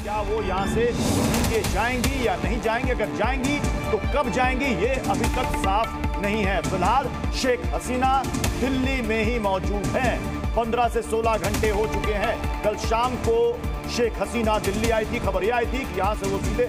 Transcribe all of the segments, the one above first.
क्या वो यहाँ से के जाएंगी या नहीं जाएंगी? अगर जाएंगी तो कब जाएंगी, ये अभी तक साफ नहीं है। फिलहाल शेख हसीना दिल्ली में ही मौजूद हैं। 15 से 16 घंटे हो चुके हैं। कल शाम को शेख हसीना दिल्ली आई थी। खबर यह आई थी कि यहां से वो सीधे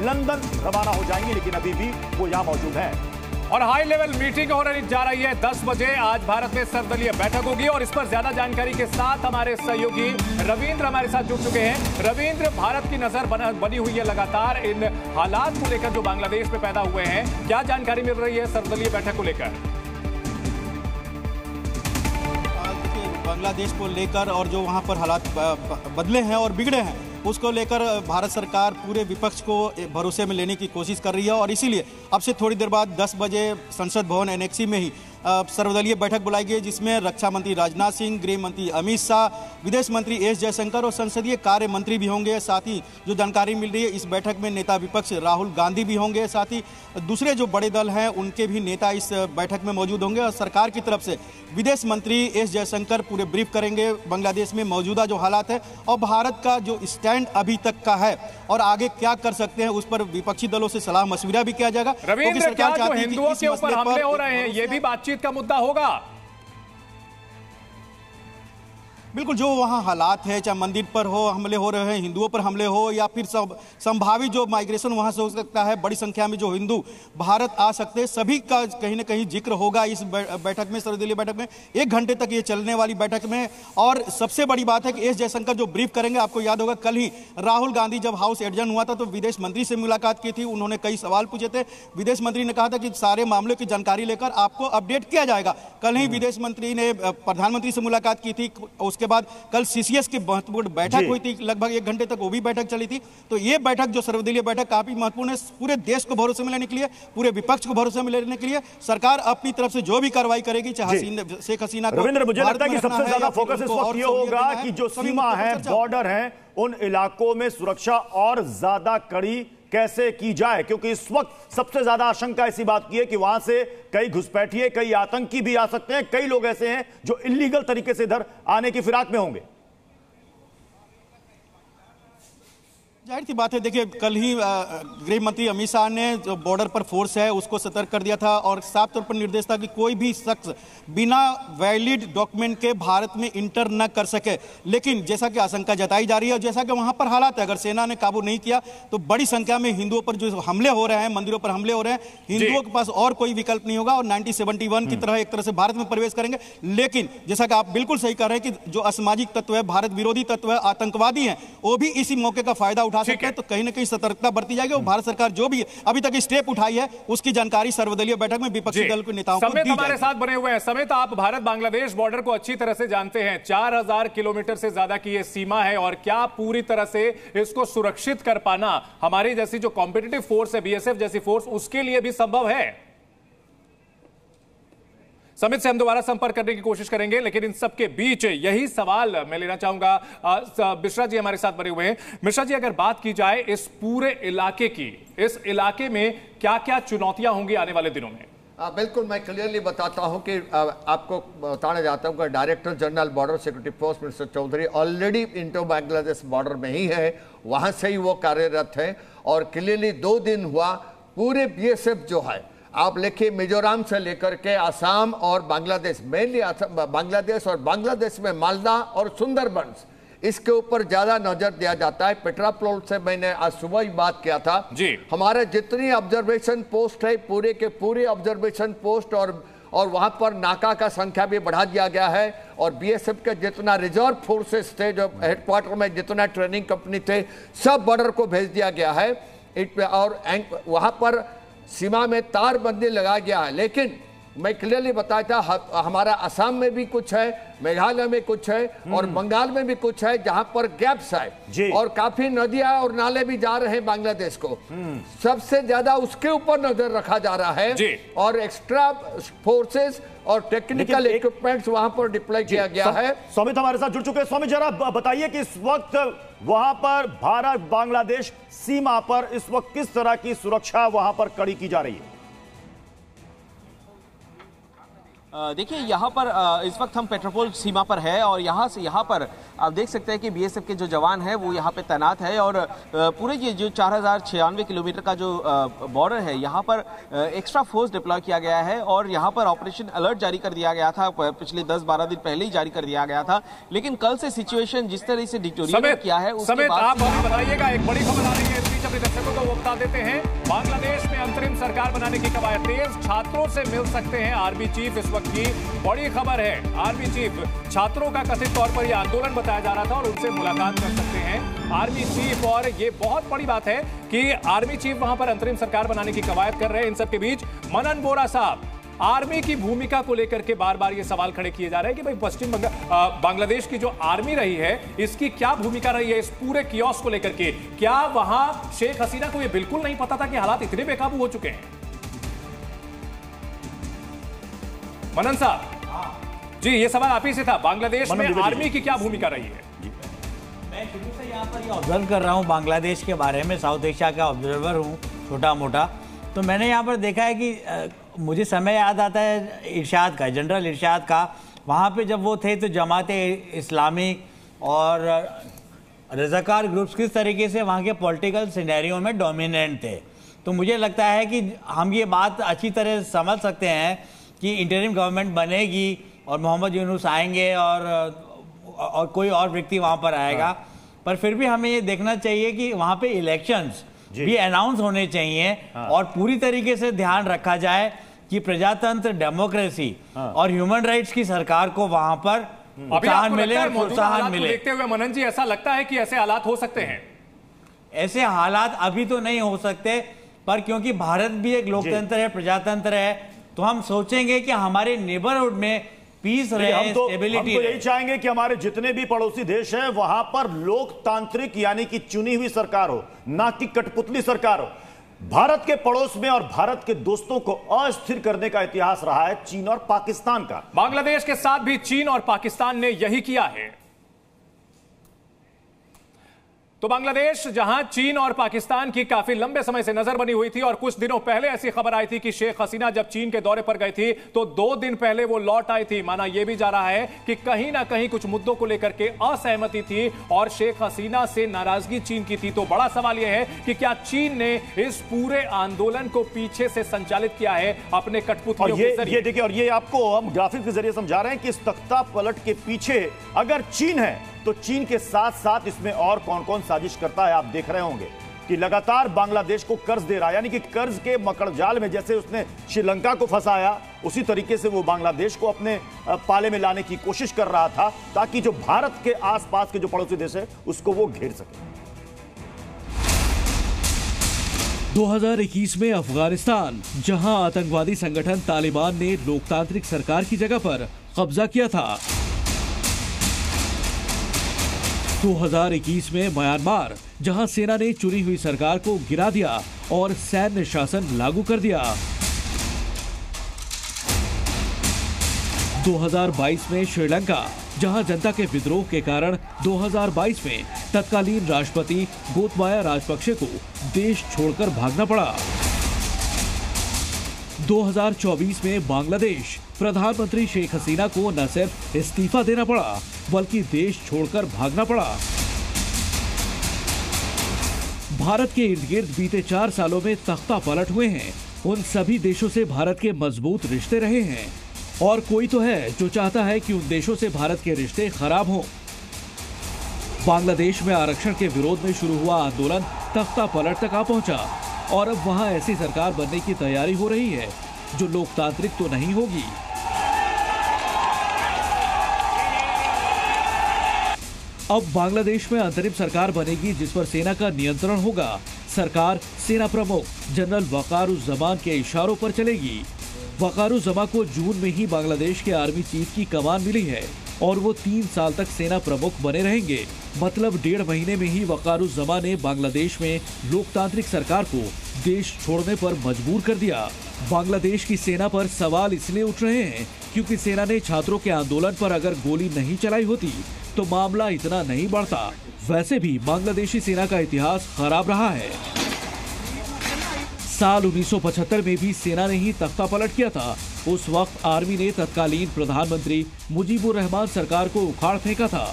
लंदन रवाना हो जाएंगी, लेकिन अभी भी वो यहां मौजूद हैं। और हाई लेवल मीटिंग होने जा रही है 10 बजे। आज भारत में सर्वदलीय बैठक होगी और इस पर ज्यादा जानकारी के साथ हमारे सहयोगी रविंद्र हमारे साथ जुड़ चुके हैं। रविंद्र, भारत की नजर बनी हुई है लगातार इन हालात को लेकर जो बांग्लादेश में पैदा हुए हैं। क्या जानकारी मिल रही है सर्वदलीय बैठक को लेकर? बांग्लादेश को लेकर और जो वहां पर हालात बदले हैं और बिगड़े हैं, उसको लेकर भारत सरकार पूरे विपक्ष को भरोसे में लेने की कोशिश कर रही है और इसीलिए अब से थोड़ी देर बाद 10 बजे संसद भवन एनेक्सी में ही सर्वदलीय बैठक बुलाई गई, जिसमें रक्षा मंत्री राजनाथ सिंह, गृह मंत्री अमित शाह, विदेश मंत्री एस जयशंकर और संसदीय कार्य मंत्री भी होंगे। साथ ही जो जानकारी मिल रही है, इस बैठक में नेता विपक्ष राहुल गांधी भी होंगे। साथ ही दूसरे जो बड़े दल हैं उनके भी नेता इस बैठक में मौजूद होंगे और सरकार की तरफ से विदेश मंत्री एस जयशंकर पूरे ब्रीफ करेंगे बांग्लादेश में मौजूदा जो हालात है और भारत का जो स्टैंड अभी तक का है और आगे क्या कर सकते हैं, उस पर विपक्षी दलों से सलाह मशविरा भी किया जाएगा। रविंद्र, क्या जो हिंदुओं के ऊपर हमले हो रहे हैं ये भी बातचीत का मुद्दा होगा? बिल्कुल, जो वहाँ हालात है, चाहे मंदिर पर हो हमले हो रहे हैं, हिंदुओं पर हमले हो या फिर संभावित जो माइग्रेशन वहाँ से हो सकता है, बड़ी संख्या में जो हिंदू भारत आ सकते हैं, सभी का कहीं ना कहीं जिक्र होगा इस बैठक में, सर्वदलीय बैठक में। 1 घंटे तक ये चलने वाली बैठक में। और सबसे बड़ी बात है कि एस जयशंकर जो ब्रीफ करेंगे, आपको याद होगा कल ही राहुल गांधी जब हाउस एडजर्न हुआ था तो विदेश मंत्री से मुलाकात की थी, उन्होंने कई सवाल पूछे थे। विदेश मंत्री ने कहा था कि सारे मामलों की जानकारी लेकर आपको अपडेट किया जाएगा। कल ही विदेश मंत्री ने प्रधानमंत्री से मुलाकात की थी। उसके बाद कल सीसीएस की महत्वपूर्ण बैठक हुई थी, लगभग 1 घंटे तक वो भी बैठक चली थी। तो ये बैठक जो सर्वदलीय बैठक काफी महत्वपूर्ण है, पूरे देश को भरोसे में लेने के लिए, पूरे विपक्ष को भरोसे में लेने के लिए सरकार अपनी तरफ से जो भी कार्रवाई करेगी, चाहे शेख हसीना को। रविंद्र, मुझे लगता है कि सबसे ज्यादा फोकस इस वक्त ये होगा कि जो सीमा है, बॉर्डर है, उन इलाकों में सुरक्षा और ज्यादा कड़ी कैसे की जाए, क्योंकि इस वक्त सबसे ज्यादा आशंका इसी बात की है कि वहां से कई घुसपैठिए, कई आतंकी भी आ सकते हैं। कई लोग ऐसे हैं जो इलीगल तरीके से इधर आने की फिराक में होंगे। जाहिर सी बात है, देखिए कल ही गृह मंत्री अमित शाह ने जो बॉर्डर पर फोर्स है उसको सतर्क कर दिया था और साफ तौर पर निर्देश था कि कोई भी शख्स बिना वैलिड डॉक्यूमेंट के भारत में इंटर न कर सके। लेकिन जैसा कि आशंका जताई जा रही है और जैसा कि वहां पर हालात है, अगर सेना ने काबू नहीं किया तो बड़ी संख्या में हिंदुओं पर जो हमले हो रहे हैं, मंदिरों पर हमले हो रहे हैं, हिंदुओं के पास और कोई विकल्प नहीं होगा और 1971 की तरह एक तरह से भारत में प्रवेश करेंगे। लेकिन जैसा कि आप बिल्कुल सही कह रहे हैं कि जो असामाजिक तत्व है, भारत विरोधी तत्व है, आतंकवादी है, वो भी इसी मौके का फायदा उठा सकते हैं। तो कहीं ना कहीं सतर्कता बरती जाएगी और भारत सरकार जो भी अभी तक स्टेप उठाई है उसकी जानकारी सर्वदलीय बैठक में विपक्षी दल के नेताओं को दी जाएगी। हमारे साथ बने हुए हैं समेत, आप भारत बांग्लादेश बॉर्डर को अच्छी तरह से जानते हैं। 4000 किलोमीटर से ज्यादा की यह सीमा है और क्या पूरी तरह से इसको सुरक्षित कर पाना हमारी जैसी जो कॉम्पिटिटिव फोर्स है, बीएसएफ जैसी फोर्स, उसके लिए भी संभव है? समित से हम दोबारा संपर्क करने की कोशिश करेंगे, लेकिन इन सबके बीच यही सवाल मैं लेना चाहूंगा। मिश्रा जी हमारे साथ बने हुए हैं। मिश्रा जी, अगर बात की जाए इस पूरे इलाके की, इस इलाके में क्या क्या चुनौतियां होंगी आने वाले दिनों में? बिल्कुल, मैं क्लियरली बताता हूं कि आपको बताना चाहता हूं कि director general border security force mister Chaudhary already Indo Bangladesh border में ही है, वहां से ही वो कार्यरत है। और क्लियरली 2 दिन हुआ पूरे बीएसएफ जो है, आप लिखिए मिजोरम से लेकर के आसाम और बांग्लादेश, मेनली बांग्लादेश और बांग्लादेश में मालदा और सुंदरबंस, इसके ऊपर ज्यादा नजर दिया जाता है। पेट्रापोल से मैंने आज सुबह ही बात किया था जी। हमारे जितनी ऑब्जर्वेशन पोस्ट है, पूरे के पूरे ऑब्जर्वेशन पोस्ट और वहां पर नाका का संख्या भी बढ़ा दिया गया है। और बीएसएफ के जितना रिजर्व फोर्सेस थे, जो हेडक्वार्टर में जितना ट्रेनिंग कंपनी थे, सब बॉर्डर को भेज दिया गया है। और वहां पर सीमा में तारबंदी लगा गया है। लेकिन मैं क्लियरली बताया था, हमारा असम में भी कुछ है, मेघालय में कुछ है और बंगाल में भी कुछ है जहां पर गैप्स है और काफी नदियां और नाले भी जा रहे हैं बांग्लादेश को। सबसे ज्यादा उसके ऊपर नजर रखा जा रहा है और एक्स्ट्रा फोर्सेस और टेक्निकल इक्विपमेंट्स वहां पर डिप्लॉय किया गया है। स्वामित हमारे साथ जुड़ चुके हैं। स्वामी, जरा बताइए कि इस वक्त वहां पर भारत बांग्लादेश सीमा पर इस वक्त किस तरह की सुरक्षा वहां पर कड़ी की जा रही है? देखिए, यहाँ पर इस वक्त हम पेट्रापोल सीमा पर है और यहाँ से यहाँ पर आप देख सकते हैं कि बीएसएफ के जो जवान हैं वो यहाँ पे तैनात है और पूरे ये जो 4096 किलोमीटर का जो बॉर्डर है यहाँ पर एक्स्ट्रा फोर्स डिप्लॉय किया गया है और यहाँ पर ऑपरेशन अलर्ट जारी कर दिया गया था, पिछले 10-12 दिन पहले ही जारी कर दिया गया था। लेकिन कल से सिचुएशन जिस तरह से डिटोरिएट किया है उसके बाद आप बताइएगा, एक बड़ी खबर आ रही है, इस बीच अपने दर्शकों को बता देते हैं। बांग्लादेश में अंतरिम सरकार बनाने की कवायद तेज, छात्रों से मिल सकते हैं आर्मी चीफ, इस वक्त की बड़ी खबर है। आर्मी चीफ, छात्रों का कथित तौर पर यह आंदोलन बताया जा रहा था और उनसे मुलाकात कर सकते हैं आर्मी चीफ। और ये बहुत बड़ी बात है कि आर्मी चीफ वहां पर अंतरिम सरकार बनाने की कवायद कर रहे हैं। इन सबके बीच मनन बोरा साहब, आर्मी की भूमिका को लेकर के बार बार ये सवाल खड़े किए जा रहे हैं कि भाई पश्चिम बांग्लादेश की जो आर्मी रही है इसकी क्या भूमिका रही है इस पूरे कियोस्क को लेकर के। क्या वहां शेख हसीना को ये बिल्कुल नहीं पता था कि हालात इतने बेकाबू हो चुके हैं? मनन साहब जी, ये सवाल आप ही से था, बांग्लादेश में आर्मी की क्या भूमिका रही है? मैं शुरू से यहाँ पर ऑब्जर्व कर रहा हूँ बांग्लादेश के बारे में, साउथ एशिया का ऑब्जर्वर हूँ छोटा मोटा। तो मैंने यहाँ पर देखा है कि मुझे समय याद आता है इरशाद का, जनरल इरशाद का। वहाँ पे जब वो थे तो जमात इस्लामी और रज़ाकार ग्रुप्स किस तरीके से वहाँ के पॉलिटिकल सिनेरियो में डोमिनेंट थे। तो मुझे लगता है कि हम ये बात अच्छी तरह समझ सकते हैं कि इंटरिम गवर्नमेंट बनेगी और मोहम्मद यूनुस आएंगे और कोई और व्यक्ति वहाँ पर आएगा। पर फिर भी हमें ये देखना चाहिए कि वहाँ पे इलेक्शंस भी अनाउंस होने चाहिए और पूरी तरीके से ध्यान रखा जाए कि प्रजातंत्र, डेमोक्रेसी और ह्यूमन राइट्स की सरकार को वहां पर प्रोत्साहन मिले, प्रोत्साहन मिले। देखते हुए मनन जी, ऐसा लगता है कि ऐसे हालात हो सकते हैं? ऐसे हालात अभी तो नहीं हो सकते, पर क्योंकि भारत भी एक लोकतंत्र है, प्रजातंत्र है, तो हम सोचेंगे कि हमारे नेबरहुड में पीस रहे, हम तो स्टेबिलिटी यही चाहेंगे कि हमारे जितने भी पड़ोसी देश हैं वहां पर लोकतांत्रिक यानी कि चुनी हुई सरकार हो, ना कि कठपुतली सरकार हो। भारत के पड़ोस में और भारत के दोस्तों को अस्थिर करने का इतिहास रहा है चीन और पाकिस्तान का। बांग्लादेश के साथ भी चीन और पाकिस्तान ने यही किया है। तो बांग्लादेश, जहां चीन और पाकिस्तान की काफी लंबे समय से नजर बनी हुई थी और कुछ दिनों पहले ऐसी खबर आई थी कि शेख हसीना जब चीन के दौरे पर गई थी तो 2 दिन पहले वो लौट आई थी। माना यह भी जा रहा है कि कहीं ना कहीं कुछ मुद्दों को लेकर के असहमति थी और शेख हसीना से नाराजगी चीन की थी। तो बड़ा सवाल यह है कि क्या चीन ने इस पूरे आंदोलन को पीछे से संचालित किया है अपने कठपुतलियों के जरिए? ये देखिए, और ये आपको हम ग्राफिक के जरिए समझा रहे हैं कि इस तख्ता पलट के पीछे अगर चीन है तो चीन के साथ साथ इसमें और कौन कौन साजिश करता है आप देख रहे होंगे कि लगातार बांग्लादेश को कर्ज दे रहा है, यानी कि कर्ज के मकड़जाल में जैसे उसने श्रीलंका को फंसाया उसी तरीके से वो बांग्लादेश को अपने पाले में लाने की कोशिश कर रहा था ताकि जो भारत के आसपास के जो पड़ोसी देश है उसको वो घेर सके। 2021 में अफगानिस्तान, जहां आतंकवादी संगठन तालिबान ने लोकतांत्रिक सरकार की जगह पर कब्जा किया था। 2021 में म्यांमार, जहां सेना ने चुनी हुई सरकार को गिरा दिया और सैन्य शासन लागू कर दिया। 2022 में श्रीलंका, जहां जनता के विद्रोह के कारण 2022 में तत्कालीन राष्ट्रपति गोतबाया राजपक्षे को देश छोड़कर भागना पड़ा। 2024 में बांग्लादेश, प्रधानमंत्री शेख हसीना को न सिर्फ इस्तीफा देना पड़ा बल्कि देश छोड़कर भागना पड़ा। भारत के इर्द गिर्द बीते 4 सालों में तख्ता पलट हुए हैं। उन सभी देशों से भारत के मजबूत रिश्ते रहे हैं और कोई तो है जो चाहता है कि उन देशों से भारत के रिश्ते खराब हों। बांग्लादेश में आरक्षण के विरोध में शुरू हुआ आंदोलन तख्ता पलट तक आ पहुंचा और अब वहां ऐसी सरकार बनने की तैयारी हो रही है जो लोकतांत्रिक तो नहीं होगी। अब बांग्लादेश में अंतरिम सरकार बनेगी जिस पर सेना का नियंत्रण होगा। सरकार सेना प्रमुख जनरल वकारुज़्ज़मान के इशारों पर चलेगी। वकारुज़्ज़मा को जून में ही बांग्लादेश के आर्मी चीफ की कमान मिली है और वो 3 साल तक सेना प्रमुख बने रहेंगे। मतलब 1.5 महीने में ही वकारुज़्ज़मा ने बांग्लादेश में लोकतांत्रिक सरकार को देश छोड़ने पर मजबूर कर दिया। बांग्लादेश की सेना पर सवाल इसलिए उठ रहे हैं क्योंकि सेना ने छात्रों के आंदोलन पर अगर गोली नहीं चलाई होती तो मामला इतना नहीं बढ़ता। वैसे भी बांग्लादेशी सेना का इतिहास खराब रहा है। साल 1975 में भी सेना ने ही तख्ता पलट किया था। उस वक्त आर्मी ने तत्कालीन प्रधानमंत्री मुजीबुर रहमान सरकार को उखाड़ फेंका था।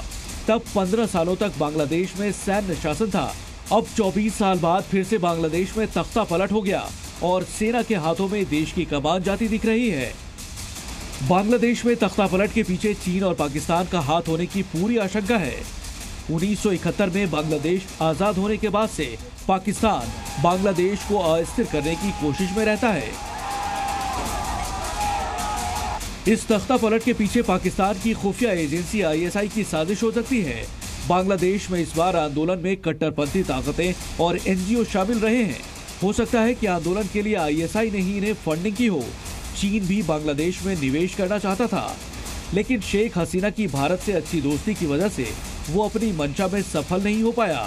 तब 15 सालों तक बांग्लादेश में सैन्य शासन था। अब 24 साल बाद फिर से बांग्लादेश में तख्ता पलट हो गया और सेना के हाथों में देश की कमान जाती दिख रही है। बांग्लादेश में तख्ता पलट के पीछे चीन और पाकिस्तान का हाथ होने की पूरी आशंका है। 1971 में बांग्लादेश आजाद होने के बाद से पाकिस्तान बांग्लादेश को अस्थिर करने की कोशिश में रहता है। इस तख्ता पलट के पीछे पाकिस्तान की खुफिया एजेंसी ISI की साजिश हो सकती है। बांग्लादेश में इस बार आंदोलन में कट्टरपंथी ताकतें और NGO शामिल रहे हैं। हो सकता है कि आंदोलन के लिए ISI ने ही इन्हें फंडिंग की हो। चीन भी बांग्लादेश में निवेश करना चाहता था, लेकिन शेख हसीना की भारत से अच्छी दोस्ती की वजह से वो अपनी मंशा में सफल नहीं हो पाया।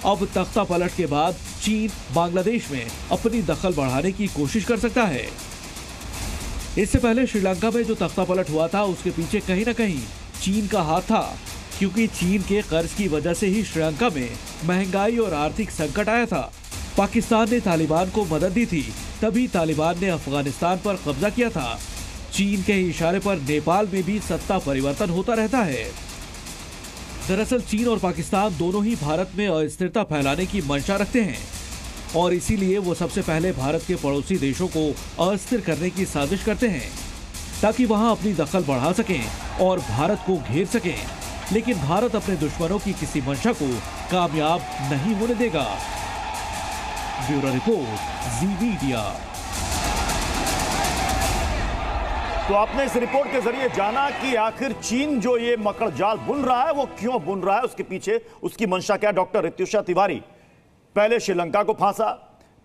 अब तख्ता पलट के बाद चीन बांग्लादेश में अपनी दखल बढ़ाने की कोशिश कर सकता है। इससे पहले श्रीलंका में जो तख्ता पलट हुआ था उसके पीछे कहीं न कहीं चीन का हाथ था, क्योंकि चीन के कर्ज की वजह से ही श्रीलंका में महंगाई और आर्थिक संकट आया था। पाकिस्तान ने तालिबान को मदद दी थी, तभी तालिबान ने अफगानिस्तान पर कब्जा किया था। चीन के इशारे पर नेपाल में भी सत्ता परिवर्तन होता रहता है। दरअसल चीन और पाकिस्तान दोनों ही भारत में अस्थिरता फैलाने की मंशा रखते हैं और इसीलिए वो सबसे पहले भारत के पड़ोसी देशों को अस्थिर करने की साजिश करते हैं ताकि वहां अपनी दखल बढ़ा सकें और भारत को घेर सकें। लेकिन भारत अपने दुश्मनों की किसी मंशा को कामयाब नहीं होने देगा। ब्यूरो रिपोर्ट, जी मीडिया। तो आपने इस रिपोर्ट के जरिए जाना कि आखिर चीन जो ये मकड़ जाल बुन रहा है वो क्यों बुन रहा है, उसके पीछे उसकी मंशा क्या। डॉक्टर ऋत्युषा तिवारी, पहले श्रीलंका को फांसा,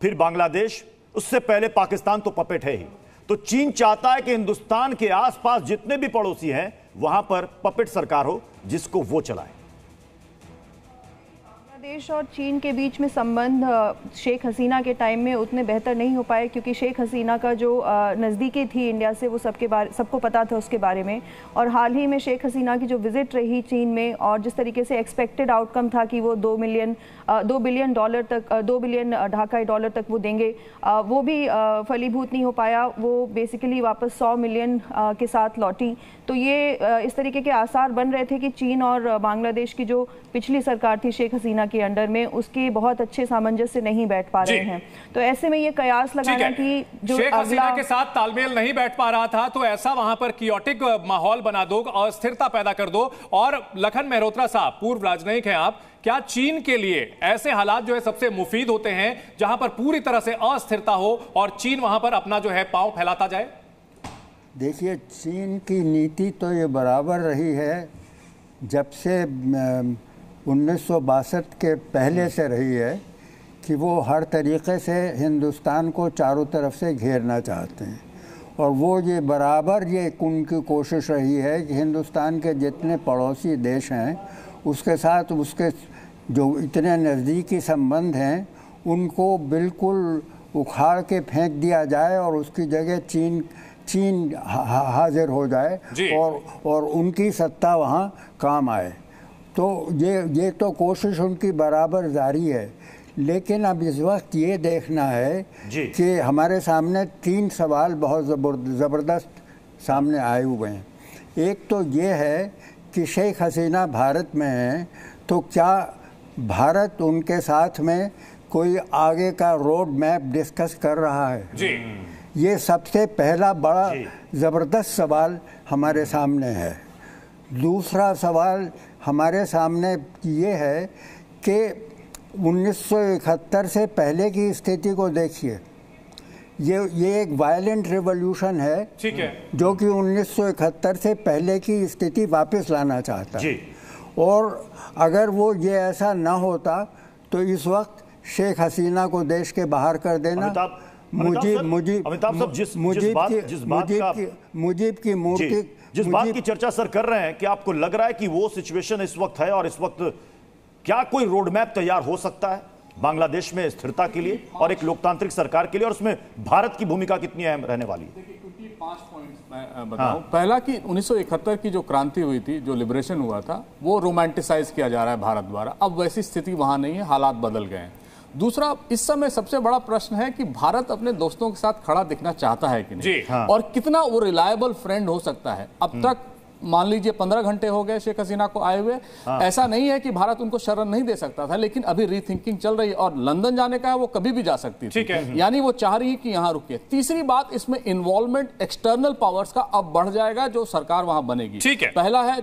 फिर बांग्लादेश, उससे पहले पाकिस्तान तो पपेट है ही। तो चीन चाहता है कि हिंदुस्तान के आसपास जितने भी पड़ोसी हैं वहां पर पपेट सरकार हो जिसको वो चलाए। बांग्लादेश और चीन के बीच में संबंध शेख हसीना के टाइम में उतने बेहतर नहीं हो पाए, क्योंकि शेख हसीना का जो नज़दीकी थी इंडिया से वो सबको पता था उसके बारे में। और हाल ही में शेख हसीना की जो विजिट रही चीन में और जिस तरीके से एक्सपेक्टेड आउटकम था कि वो 2 बिलियन ढाकाई डॉलर तक वो देंगे, वो भी फलीभूत नहीं हो पाया। वो बेसिकली वापस 100 मिलियन के साथ लौटी। तो ये इस तरीके के आसार बन रहे थे कि चीन और बांग्लादेश की जो पिछली सरकार थी शेख हसीना के अंडर में, उसके बहुत अच्छे सामंजस्य नहीं बैठ पा रहे हैं। तो ऐसे में ये कयास लगाना कि जो शेख हसीना के साथ तालमेल नहीं बैठ पा रहा था, तो ऐसा वहां पर कियोटिक माहौल बना दो, अस्थिरता पैदा कर दो। और लखन मेहरोत्रा साहब, पूर्व राजनयिक हैं आप, क्या चीन के लिए ऐसे हालात जो है सबसे मुफीद होते हैं जहां पर पूरी तरह से अस्थिरता हो और चीन वहां पर अपना जो है पांव फैलाता जाए? देखिए, चीन की नीति तो ये बराबर रही है, जब से 1962 के पहले से रही है कि वो हर तरीक़े से हिंदुस्तान को चारों तरफ से घेरना चाहते हैं। और वो ये बराबर ये उनकी कोशिश रही है कि हिंदुस्तान के जितने पड़ोसी देश हैं उसके साथ उसके जो इतने नज़दीकी संबंध हैं उनको बिल्कुल उखाड़ के फेंक दिया जाए और उसकी जगह चीन हाजिर हो जाए और उनकी सत्ता वहाँ काम आए। तो ये तो कोशिश उनकी बराबर जारी है। लेकिन अब इस वक्त ये देखना है कि हमारे सामने 3 सवाल बहुत ज़बरदस्त सामने आए हुए हैं। एक तो ये है कि शेख हसीना भारत में हैं, तो क्या भारत उनके साथ में कोई आगे का रोड मैप डिस्कस कर रहा है? ये सबसे पहला बड़ा ज़बरदस्त सवाल हमारे सामने है। दूसरा सवाल हमारे सामने ये है कि 1971 से पहले की स्थिति को देखिए। ये एक वायलेंट रिवॉल्यूशन है, ठीक है, जो कि 1971 से पहले की स्थिति वापस लाना चाहता है। और अगर वो ये ऐसा ना होता तो इस वक्त शेख हसीना को देश के बाहर कर देना, मुजीब की मूर्ति, जिस बात की चर्चा सर कर रहे हैं कि आपको लग रहा है कि वो सिचुएशन इस वक्त है और इस वक्त क्या कोई रोड मैप तैयार हो सकता है बांग्लादेश में स्थिरता के लिए और एक लोकतांत्रिक सरकार के लिए, और उसमें भारत की भूमिका कितनी अहम रहने वाली है? क्योंकि 5 पॉइंट्स मैं बताऊं। पहला कि 1971 की जो क्रांति हुई थी, जो लिबरेशन हुआ था, वो रोमांटिसाइज किया जा रहा है भारत द्वारा। अब वैसी स्थिति वहां नहीं है, हालात बदल गए हैं। दूसरा, इस समय सबसे बड़ा प्रश्न है कि भारत अपने दोस्तों के साथ खड़ा दिखना चाहता है कि नहीं, और कितना वो रिलायबल फ्रेंड हो सकता है। अब तक मान लीजिए 15 घंटे हो गए शेख हसीना को आए हुए। ऐसा नहीं है कि भारत उनको शरण नहीं दे सकता था, लेकिन अभी रीथिंकिंग चल रही है और लंदन जाने का है, वो कभी भी जा सकती थी। यानी वो चाह रही है कि यहां रुके। तीसरी बात, इसमें इन्वॉल्वमेंट एक्सटर्नल पावर्स का अब बढ़ जाएगा जो सरकार वहां बनेगी। पहला है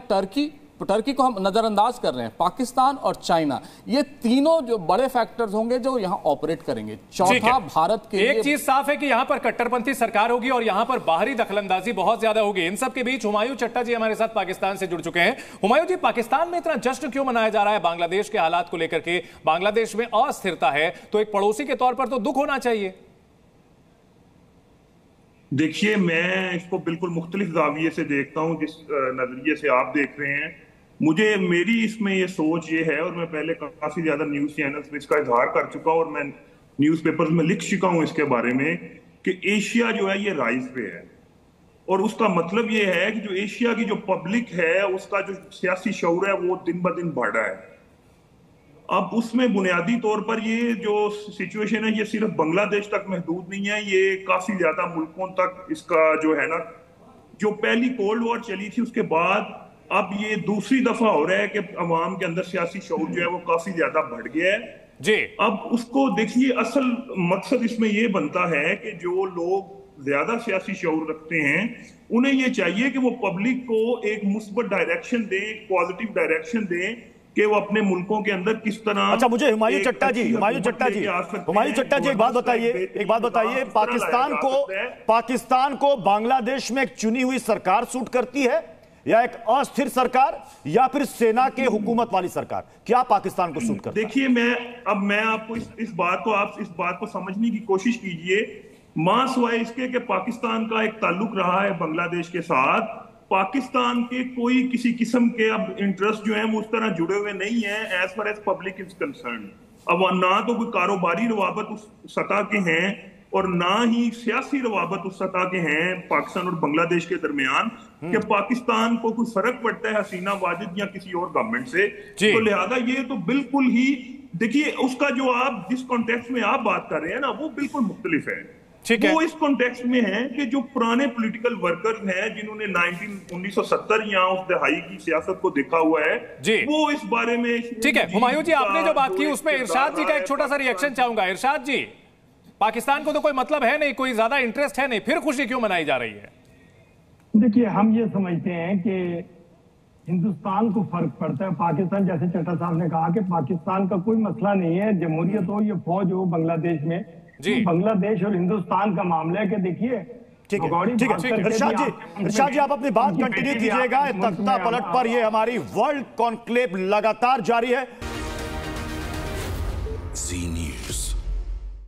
टर्की को हम नजरअंदाज कर रहे हैं, पाकिस्तान और चाइना, ये तीनों जो बड़े फैक्टर्स होंगे जो यहां ऑपरेट करेंगे। चौथा, भारत के एक चीज साफ है कि यहां पर कट्टरपंथी सरकार होगी और यहां पर बाहरी दखलंदाजी बहुत ज्यादा होगी। इन सब के बीच हुमायूं चट्टा जी हमारे साथ पाकिस्तान से जुड़ चुके हैं। हुमायूं जी, पाकिस्तान में इतना जश्न क्यों मनाया जा रहा है बांग्लादेश के हालात को लेकर के? बांग्लादेश में अस्थिरता है तो एक पड़ोसी के तौर पर तो दुख होना चाहिए। देखिए, मैं इसको बिल्कुल मुख्तलिफ जाविये से देखता हूं, जिस नजरिए से आप देख रहे हैं। मेरी इसमें ये सोच ये है, और मैं पहले काफी ज्यादा न्यूज चैनल्स में इसका इजहार कर चुका हूं और मैं न्यूज़पेपर्स में लिख चुका हूं इसके बारे में, कि एशिया जो है ये राइज पे है। और उसका मतलब ये है कि जो एशिया की जो पब्लिक है उसका जो सियासी शऊर है वो दिन ब दिन बढ़ रहा है। अब उसमें बुनियादी तौर पर ये जो सिचुएशन है ये सिर्फ बांग्लादेश तक महदूद नहीं है, ये काफी ज्यादा मुल्कों तक इसका जो है ना, जो पहली कोल्ड वॉर चली थी उसके बाद अब ये दूसरी दफा हो रहा है कि अवाम के अंदर सियासी शऊर जो है वो काफी ज्यादा बढ़ गया है जी। अब उसको देखिए, असल मकसद इसमें ये बनता है कि जो लोग ज्यादा सियासी शऊर रखते हैं उन्हें ये चाहिए कि वो पब्लिक को एक मुस्बत डायरेक्शन दें, एक पॉजिटिव डायरेक्शन दें कि वो अपने मुल्कों के अंदर किस तरह। अच्छा, मुझे हुमायूं चट्टा जी एक बात बताइए, पाकिस्तान को बांग्लादेश में एक चुनी हुई सरकार सूट करती है या एक अस्थिर सरकार या फिर सेना के हुकूमत वाली सरकार? क्या पाकिस्तान को सूट करता है? देखिए, मैं आपको इस बात को समझने की कोशिश कीजिए। मां सिवाय इसके कि पाकिस्तान का एक ताल्लुक रहा है बांग्लादेश के साथ, पाकिस्तान के कोई किसी किस्म के अब इंटरेस्ट जो है वो उस तरह जुड़े हुए नहीं है as far as public is concern. अब ना तो कोई कारोबारी रवाबत उस सतह के हैं और ना ही सियासी रवाबत उस सतह के हैं पाकिस्तान और बांग्लादेश के दरमियान कि पाकिस्तान को कोई फर्क पड़ता है हसीना वाजिद या किसी और गवर्नमेंट से। तो लिहाजा ये तो बिल्कुल ही, देखिए, उसका जो आप जिस कॉन्टेक्स्ट में आप बात कर रहे हैं ना वो बिल्कुल मुख्तलिफ है। वो इस कॉन्टेक्स्ट में है कि जो पुराने पॉलिटिकल वर्कर्स हैं जिन्होंने 1970 या उस दहाई की सियासत को देखा हुआ है वो इस बारे में। ठीक है हुमायूं जी, आपने जो बात की उसमें इरशाद जी का एक छोटा सा रिएक्शन चाहूंगा। इरशाद जी, पाकिस्तान को तो कोई मतलब है नहीं, कोई ज्यादा इंटरेस्ट है नहीं, फिर खुशी क्यों मनाई जा रही है? देखिए, हम ये समझते हैं कि हिंदुस्तान को फर्क पड़ता है। पाकिस्तान, जैसे चट्टा साहब ने कहा कि पाकिस्तान का कोई मसला नहीं है, जमहूरियत हो या फौज हो बांग्लादेश में, बांग्लादेश और हिंदुस्तान का मामला है कि देखिए। ठीक है इरशाद जी आप अपनी बात कंटिन्यू कीजिएगा। तख्ता पलट पर ये हमारी वर्ल्ड कॉन्क्लेव लगातार जारी है। जी न्यूज़।